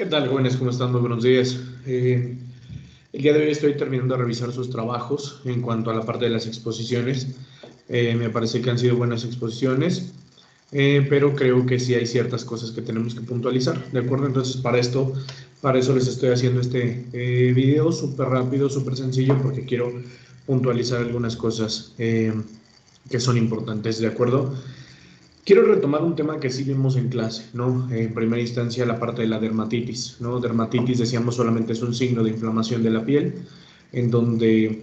¿Qué tal, jóvenes? ¿Cómo están? Muy buenos días. El día de hoy estoy terminando de revisar sus trabajos en cuanto a la parte de las exposiciones. Me parece que han sido buenas exposiciones, pero creo que sí hay ciertas cosas que tenemos que puntualizar, ¿de acuerdo? Entonces, para eso les estoy haciendo este video súper rápido, súper sencillo, porque quiero puntualizar algunas cosas que son importantes, ¿de acuerdo? Quiero retomar un tema que sí vimos en clase, ¿no? En primera instancia, la parte de la dermatitis, ¿no? Dermatitis, decíamos, solamente es un signo de inflamación de la piel, en donde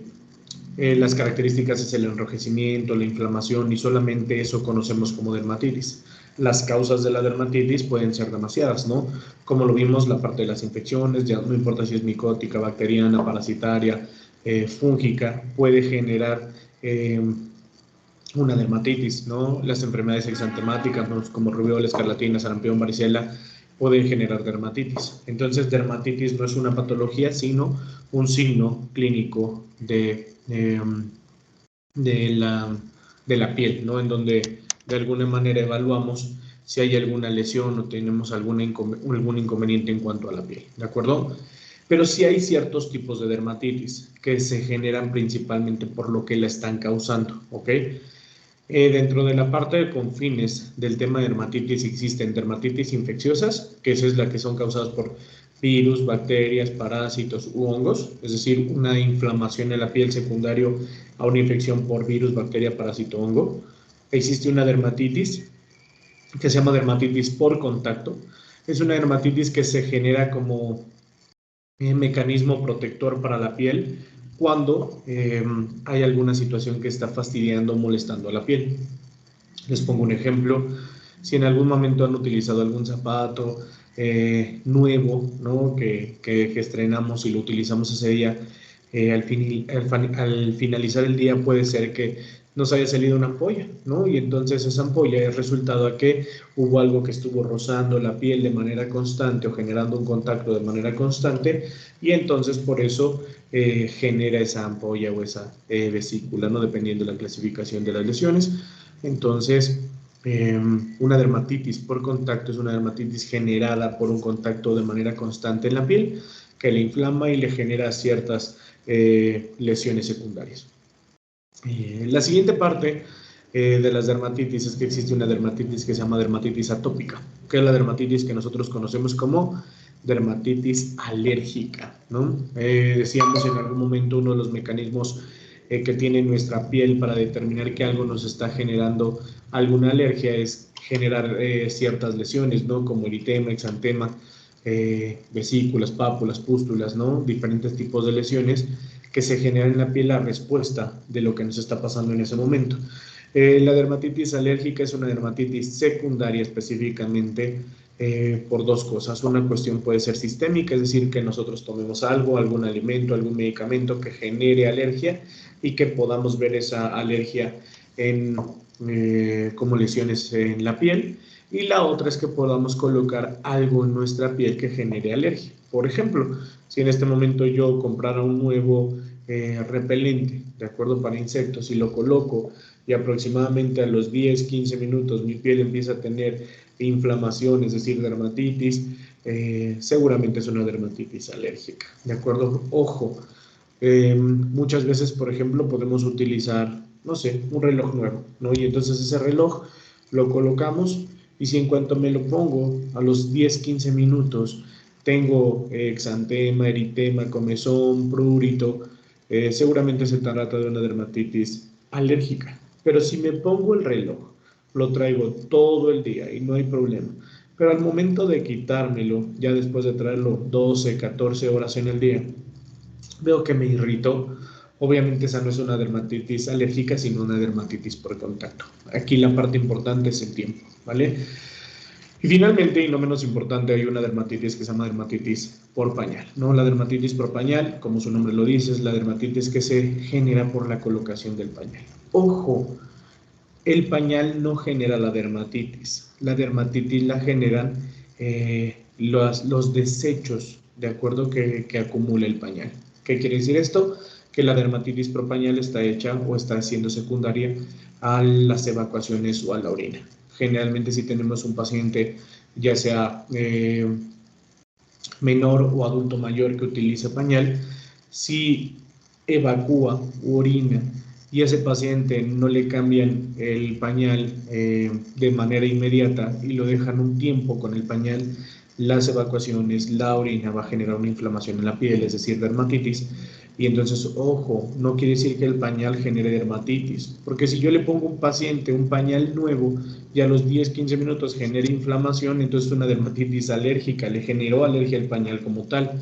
las características es el enrojecimiento, la inflamación, y solamente eso conocemos como dermatitis. Las causas de la dermatitis pueden ser demasiadas, ¿no? Como lo vimos, la parte de las infecciones, ya no importa si es micótica, bacteriana, parasitaria, fúngica, puede generar una dermatitis, ¿no? Las enfermedades exantemáticas, ¿no? Como rubiola, escarlatina, sarampión, varicela, pueden generar dermatitis. Entonces, dermatitis no es una patología, sino un signo clínico de la piel, ¿no? En donde de alguna manera evaluamos si hay alguna lesión o tenemos algún inconveniente en cuanto a la piel, ¿de acuerdo? Pero sí hay ciertos tipos de dermatitis que se generan principalmente por lo que la están causando, ¿ok? Dentro de la parte de confines del tema de dermatitis existen dermatitis infecciosas, que esa es la que son causadas por virus, bacterias, parásitos u hongos, es decir, una inflamación en la piel secundario a una infección por virus, bacteria, parásito, hongo. Existe una dermatitis que se llama dermatitis por contacto. Es una dermatitis que se genera como mecanismo protector para la piel cuando hay alguna situación que está fastidiando o molestando a la piel. Les pongo un ejemplo. Si en algún momento han utilizado algún zapato nuevo, ¿no? que estrenamos y lo utilizamos ese día, al finalizar el día puede ser que nos haya salido una ampolla, ¿no? Y entonces esa ampolla es resultado a que hubo algo que estuvo rozando la piel de manera constante o generando un contacto de manera constante, y entonces por eso genera esa ampolla o esa vesícula, ¿no? Dependiendo de la clasificación de las lesiones. Entonces, una dermatitis por contacto es una dermatitis generada por un contacto de manera constante en la piel que le inflama y le genera ciertas lesiones secundarias. La siguiente parte de las dermatitis es que existe una dermatitis que se llama dermatitis atópica, que es la dermatitis que nosotros conocemos como dermatitis alérgica, ¿no? Decíamos en algún momento uno de los mecanismos que tiene nuestra piel para determinar que algo nos está generando alguna alergia es generar ciertas lesiones, ¿no? Como eritema, exantema, vesículas, pápulas, pústulas, ¿no? Diferentes tipos de lesiones que se generan en la piel a respuesta de lo que nos está pasando en ese momento. La dermatitis alérgica es una dermatitis secundaria específicamente por dos cosas. Una cuestión puede ser sistémica, es decir, que nosotros tomemos algo, algún alimento, algún medicamento que genere alergia y que podamos ver esa alergia como lesiones en la piel. Y la otra es que podamos colocar algo en nuestra piel que genere alergia. Por ejemplo, si en este momento yo comprara un nuevo repelente, de acuerdo, para insectos, y lo coloco y aproximadamente a los 10-15 minutos mi piel empieza a tener inflamación, es decir, dermatitis, seguramente es una dermatitis alérgica, ¿de acuerdo? Ojo, muchas veces, por ejemplo, podemos utilizar, no sé, un reloj nuevo, ¿no? Y entonces ese reloj lo colocamos y si en cuanto me lo pongo a los 10-15 minutos tengo exantema, eritema, comezón, prurito, seguramente se trata de una dermatitis alérgica. Pero si me pongo el reloj, lo traigo todo el día y no hay problema. Pero al momento de quitármelo, ya después de traerlo 12, 14 horas en el día, veo que me irritó. Obviamente esa no es una dermatitis alérgica, sino una dermatitis por contacto. Aquí la parte importante es el tiempo, ¿vale? Y finalmente, y no menos importante, hay una dermatitis que se llama dermatitis por pañal, ¿no? La dermatitis por pañal, como su nombre lo dice, es la dermatitis que se genera por la colocación del pañal. Ojo, el pañal no genera la dermatitis. La dermatitis la generan los desechos, de acuerdo, que acumula el pañal. ¿Qué quiere decir esto? Que la dermatitis por pañal está hecha o está siendo secundaria a las evacuaciones o a la orina. Generalmente si tenemos un paciente, ya sea menor o adulto mayor que utilice pañal, si evacúa u orina y a ese paciente no le cambian el pañal de manera inmediata y lo dejan un tiempo con el pañal, las evacuaciones, la orina va a generar una inflamación en la piel, es decir, dermatitis. Y entonces, ojo, no quiere decir que el pañal genere dermatitis, porque si yo le pongo a un paciente un pañal nuevo y a los 10-15 minutos genera inflamación, entonces una dermatitis alérgica, le generó alergia al pañal como tal.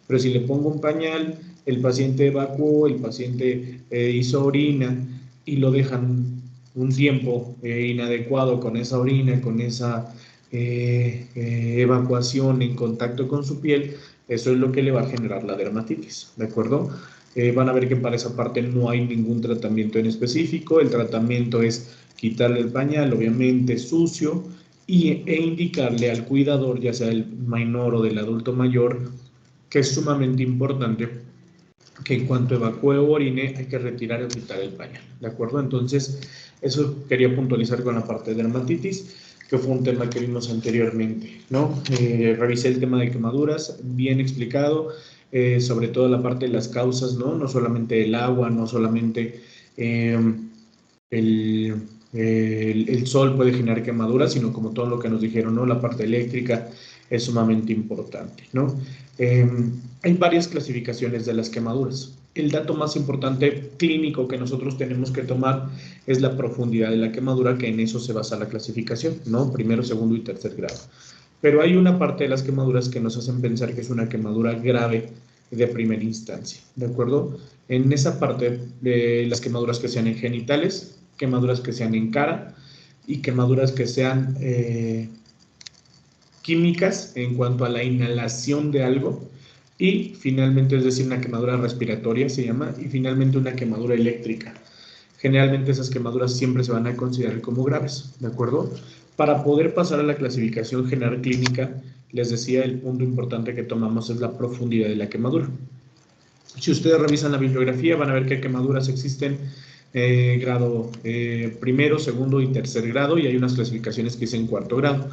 Pero si le pongo un pañal, el paciente evacuó, el paciente hizo orina y lo dejan un tiempo inadecuado con esa orina, con esa evacuación en contacto con su piel, eso es lo que le va a generar la dermatitis, ¿de acuerdo? Van a ver que para esa parte no hay ningún tratamiento en específico, el tratamiento es quitarle el pañal, obviamente sucio, e indicarle al cuidador, ya sea el menor o del adulto mayor, que es sumamente importante que en cuanto evacúe o orine hay que retirar o quitar el pañal, ¿de acuerdo? Entonces, eso quería puntualizar con la parte de dermatitis, que fue un tema que vimos anteriormente, ¿no? Revisé el tema de quemaduras, bien explicado, sobre todo la parte de las causas, ¿no? No solamente el agua, no solamente el, el sol puede generar quemaduras, sino como todo lo que nos dijeron, ¿no? La parte eléctrica es sumamente importante, ¿no? Hay varias clasificaciones de las quemaduras. El dato más importante clínico que nosotros tenemos que tomar es la profundidad de la quemadura, que en eso se basa la clasificación, ¿no? Primero, segundo y tercer grado. Pero hay una parte de las quemaduras que nos hacen pensar que es una quemadura grave de primera instancia, ¿de acuerdo? En esa parte de las quemaduras que sean en genitales, quemaduras que sean en cara y quemaduras que sean químicas en cuanto a la inhalación de algo, y finalmente, es decir, una quemadura respiratoria se llama, y finalmente una quemadura eléctrica. Generalmente esas quemaduras siempre se van a considerar como graves, ¿de acuerdo? Para poder pasar a la clasificación general clínica, les decía, el punto importante que tomamos es la profundidad de la quemadura. Si ustedes revisan la bibliografía, van a ver que quemaduras existen grado primero, segundo y tercer grado, y hay unas clasificaciones que dicen cuarto grado.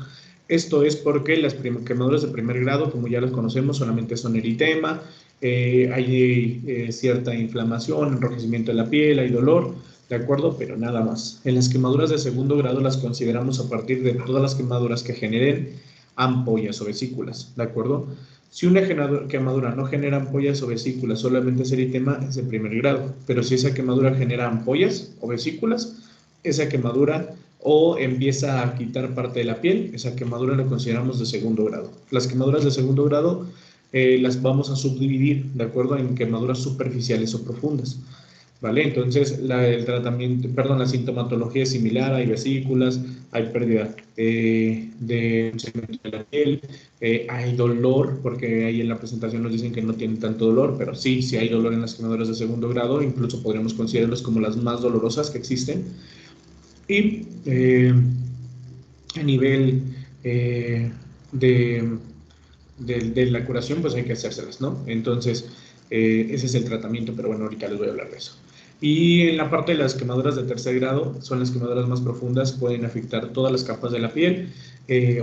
Esto es porque las quemaduras de primer grado, como ya las conocemos, solamente son eritema, hay cierta inflamación, enrojecimiento de la piel, hay dolor, ¿de acuerdo? Pero nada más. En las quemaduras de segundo grado las consideramos a partir de todas las quemaduras que generen ampollas o vesículas, ¿de acuerdo? Si una quemadura no genera ampollas o vesículas, solamente es eritema, es de primer grado. Pero si esa quemadura genera ampollas o vesículas, esa quemadura o empieza a quitar parte de la piel, esa quemadura la consideramos de segundo grado. Las quemaduras de segundo grado las vamos a subdividir, ¿de acuerdo?, en quemaduras superficiales o profundas. ¿Vale? Entonces, el tratamiento, perdón, la sintomatología es similar, hay vesículas, hay pérdida de segmento de la piel, hay dolor, porque ahí en la presentación nos dicen que no tienen tanto dolor, pero sí, sí hay dolor en las quemaduras de segundo grado, incluso podríamos considerarlas como las más dolorosas que existen. Y a nivel de la curación, pues hay que hacérselas, ¿no? Entonces, ese es el tratamiento, pero bueno, ahorita les voy a hablar de eso. Y en la parte de las quemaduras de tercer grado, son las quemaduras más profundas, pueden afectar todas las capas de la piel,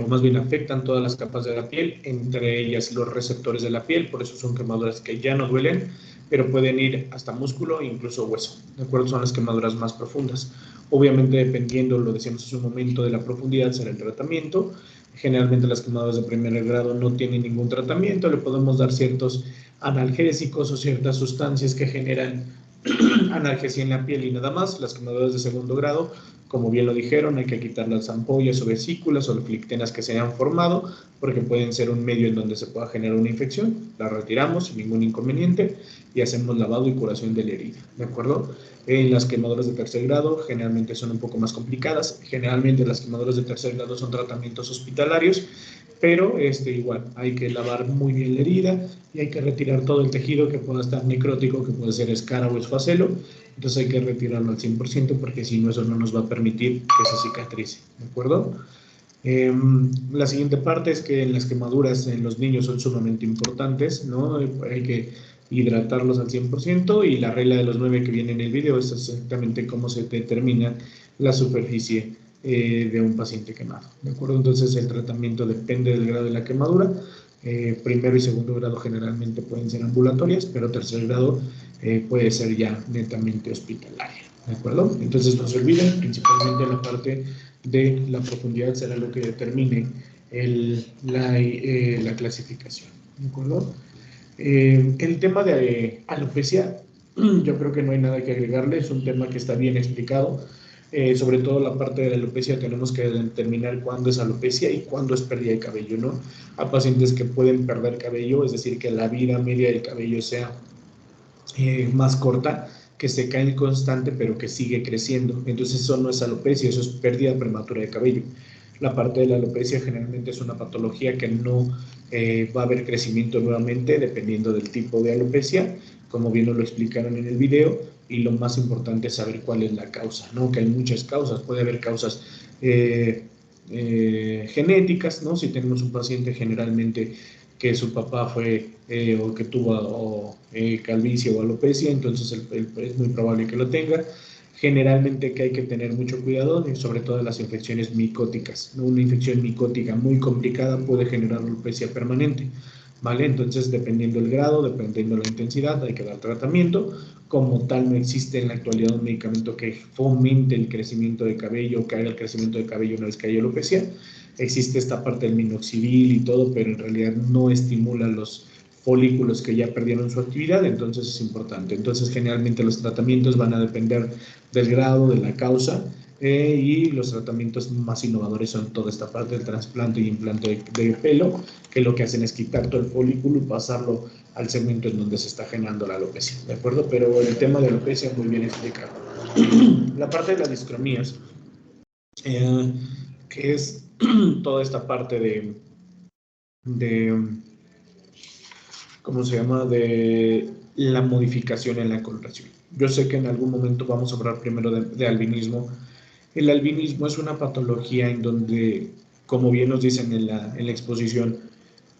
o más bien afectan todas las capas de la piel, entre ellas los receptores de la piel, por eso son quemaduras que ya no duelen, pero pueden ir hasta músculo e incluso hueso, ¿de acuerdo? Son las quemaduras más profundas. Obviamente, dependiendo, lo decíamos hace un momento, de la profundidad será el tratamiento. Generalmente las quemaduras de primer grado no tienen ningún tratamiento, le podemos dar ciertos analgésicos o ciertas sustancias que generan analgesia en la piel y nada más. Las quemaduras de segundo grado, como bien lo dijeron, hay que quitar las ampollas o vesículas o flictenas que se hayan formado, porque pueden ser un medio en donde se pueda generar una infección. Las retiramos sin ningún inconveniente y hacemos lavado y curación de la herida, ¿de acuerdo? Las quemaduras de tercer grado generalmente son un poco más complicadas. Generalmente las quemaduras de tercer grado son tratamientos hospitalarios, pero igual hay que lavar muy bien la herida y hay que retirar todo el tejido que pueda estar necrótico, que puede ser escara o esfacelo. Entonces hay que retirarlo al 100% porque si no, eso no nos va a permitir que se cicatrice, ¿de acuerdo? La siguiente parte es que las quemaduras en los niños son sumamente importantes, ¿no? Hay que hidratarlos al 100%, y la regla de los 9 que viene en el video es exactamente cómo se determina la superficie de un paciente quemado, ¿de acuerdo? Entonces el tratamiento depende del grado de la quemadura, Primero y segundo grado generalmente pueden ser ambulatorias, pero tercer grado puede ser ya netamente hospitalaria, ¿de acuerdo? Entonces no se olviden, principalmente la parte de la profundidad será lo que determine la clasificación, ¿de acuerdo? El tema de alopecia, yo creo que no hay nada que agregarle, es un tema que está bien explicado. Sobre todo la parte de la alopecia tenemos que determinar cuándo es alopecia y cuándo es pérdida de cabello, ¿no? A pacientes que pueden perder cabello, es decir, que la vida media del cabello sea más corta, que se cae constante pero que sigue creciendo. Entonces eso no es alopecia, eso es pérdida prematura de cabello. La parte de la alopecia generalmente es una patología que no va a haber crecimiento nuevamente dependiendo del tipo de alopecia, como bien nos lo explicaron en el video, y lo más importante es saber cuál es la causa, ¿no? Que hay muchas causas, puede haber causas genéticas, ¿no? Si tenemos un paciente generalmente que su papá fue o que tuvo calvicie o alopecia, entonces es muy probable que lo tenga. Generalmente que hay que tener mucho cuidado, sobre todo en las infecciones micóticas, ¿no? Una infección micótica muy complicada puede generar alopecia permanente, ¿vale? Entonces, dependiendo del grado, dependiendo de la intensidad, hay que dar tratamiento. Como tal, no existe en la actualidad un medicamento que fomente el crecimiento de cabello, que haga el crecimiento de cabello una vez que hay alopecia. Existe esta parte del minoxidil y todo, pero en realidad no estimula los folículos que ya perdieron su actividad, entonces es importante. Entonces, generalmente los tratamientos van a depender del grado, de la causa, y los tratamientos más innovadores son toda esta parte del trasplante y implante de pelo, que lo que hacen es quitar todo el folículo y pasarlo al segmento en donde se está generando la alopecia, ¿de acuerdo? Pero el tema de alopecia muy bien explicado. La parte de las discromías, que es toda esta parte de ¿cómo se llama?, de la modificación en la coloración. Yo sé que en algún momento vamos a hablar primero de albinismo. El albinismo es una patología en donde, como bien nos dicen en la exposición,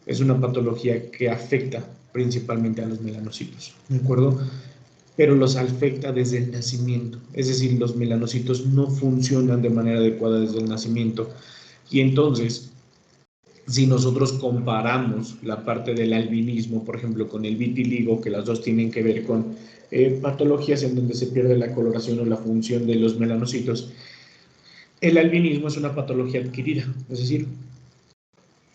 es una patología que afecta principalmente a los melanocitos, ¿de acuerdo? Pero los afecta desde el nacimiento, es decir, los melanocitos no funcionan de manera adecuada desde el nacimiento. Y entonces, si nosotros comparamos la parte del albinismo, por ejemplo, con el vitiligo, que las dos tienen que ver con patologías en donde se pierde la coloración o la función de los melanocitos, el albinismo es una patología adquirida, es decir,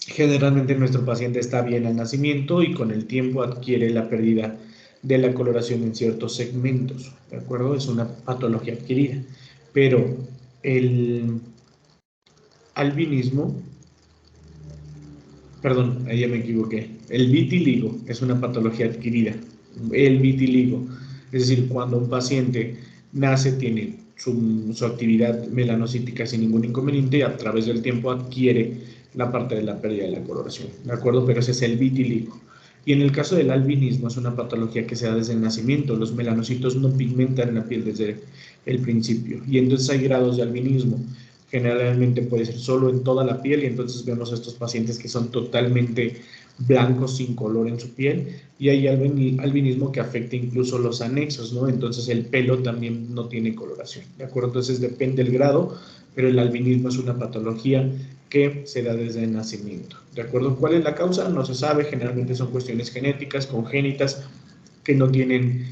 generalmente nuestro paciente está bien al nacimiento y con el tiempo adquiere la pérdida de la coloración en ciertos segmentos, ¿de acuerdo? Es una patología adquirida, pero el albinismo, perdón, ahí ya me equivoqué, el vitiligo es una patología adquirida, el vitiligo, es decir, cuando un paciente nace tiene su actividad melanocítica sin ningún inconveniente y a través del tiempo adquiere la parte de la pérdida de la coloración, ¿de acuerdo? Pero ese es el vitiligo. Y en el caso del albinismo es una patología que se da desde el nacimiento, los melanocitos no pigmentan la piel desde el principio y entonces hay grados de albinismo. Generalmente puede ser solo en toda la piel y entonces vemos a estos pacientes que son totalmente blancos sin color en su piel y hay albinismo que afecta incluso los anexos, ¿no? Entonces el pelo también no tiene coloración, ¿de acuerdo? Entonces depende del grado, pero el albinismo es una patología que se da desde el nacimiento, ¿de acuerdo? ¿Cuál es la causa? No se sabe, generalmente son cuestiones genéticas, congénitas, que no tienen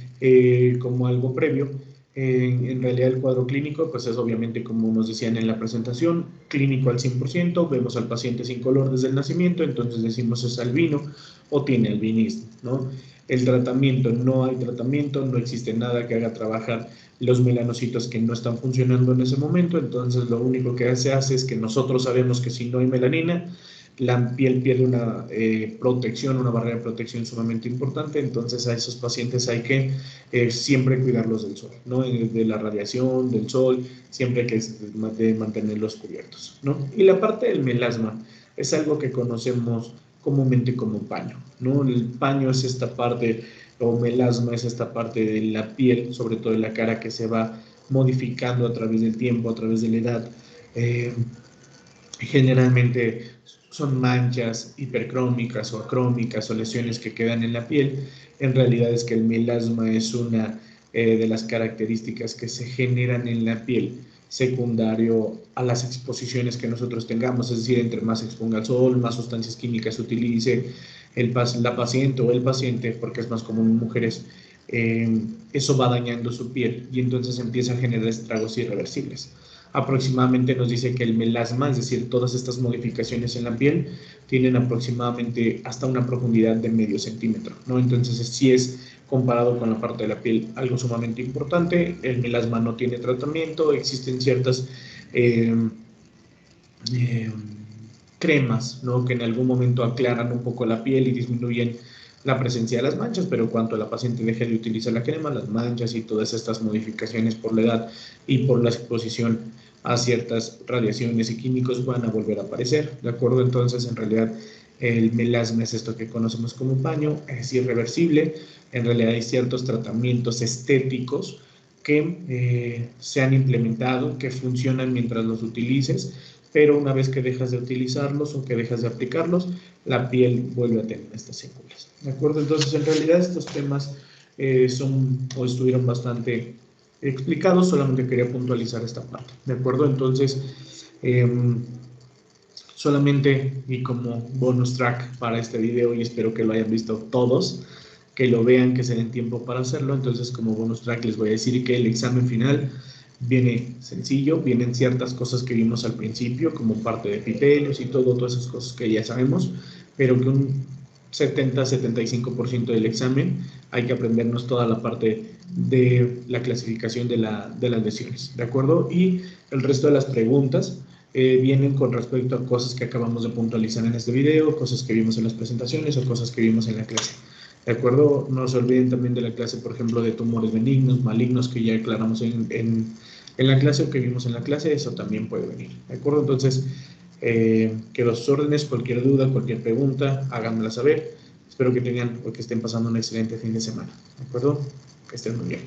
como algo previo. En realidad el cuadro clínico, pues es obviamente como nos decían en la presentación, clínico al 100%, vemos al paciente sin color desde el nacimiento, entonces decimos es albino o tiene albinismo, ¿no? El tratamiento, no hay tratamiento, no existe nada que haga trabajar los melanocitos que no están funcionando en ese momento, entonces lo único que se hace es que nosotros sabemos que si no hay melanina, la piel pierde una protección, una barrera de protección sumamente importante, entonces a esos pacientes hay que siempre cuidarlos del sol, ¿no? De la radiación, del sol, siempre hay que mantenerlos cubiertos, ¿no? Y la parte del melasma es algo que conocemos comúnmente como paño, ¿no? El paño es esta parte, o melasma es esta parte de la piel, sobre todo de la cara, que se va modificando a través del tiempo, a través de la edad. Generalmente son manchas hipercrómicas o acrómicas o lesiones que quedan en la piel. En realidad es que el melasma es una de las características que se generan en la piel, secundario a las exposiciones que nosotros tengamos, es decir, entre más exponga al sol, más sustancias químicas utilice la paciente o el paciente, porque es más común en mujeres, eso va dañando su piel y entonces empieza a generar estragos irreversibles. Aproximadamente nos dice que el melasma, es decir, todas estas modificaciones en la piel, tienen aproximadamente hasta una profundidad de medio centímetro, ¿no? Entonces, sí es comparado con la parte de la piel algo sumamente importante. El melasma no tiene tratamiento, existen ciertas cremas, ¿no?, que en algún momento aclaran un poco la piel y disminuyen la presencia de las manchas, pero cuando la paciente deje de utilizar la crema, las manchas y todas estas modificaciones por la edad y por la exposición a ciertas radiaciones y químicos van a volver a aparecer, ¿de acuerdo? Entonces, en realidad, el melasma es esto que conocemos como paño, es irreversible. En realidad hay ciertos tratamientos estéticos que se han implementado, que funcionan mientras los utilices, pero una vez que dejas de utilizarlos o que dejas de aplicarlos, la piel vuelve a tener estas secuelas, ¿de acuerdo? Entonces, en realidad, estos temas son o estuvieron bastante explicados, solamente quería puntualizar esta parte, ¿de acuerdo? Entonces, solamente y como bonus track para este video, y espero que lo hayan visto todos, que lo vean, que se den tiempo para hacerlo. Entonces, como bonus track les voy a decir que el examen final viene sencillo, vienen ciertas cosas que vimos al principio, como parte de epitelios y todas esas cosas que ya sabemos, pero que un 70-75% del examen hay que aprendernos toda la parte de la clasificación de las lesiones, ¿de acuerdo? Y el resto de las preguntas vienen con respecto a cosas que acabamos de puntualizar en este video, cosas que vimos en las presentaciones o cosas que vimos en la clase. ¿De acuerdo? No se olviden también de la clase, por ejemplo, de tumores benignos, malignos, que ya aclaramos en la clase o que vimos en la clase, eso también puede venir. ¿De acuerdo? Entonces, quedo a sus órdenes, cualquier duda, cualquier pregunta, háganmela saber. Espero que tengan o que estén pasando un excelente fin de semana. ¿De acuerdo? Que estén muy bien.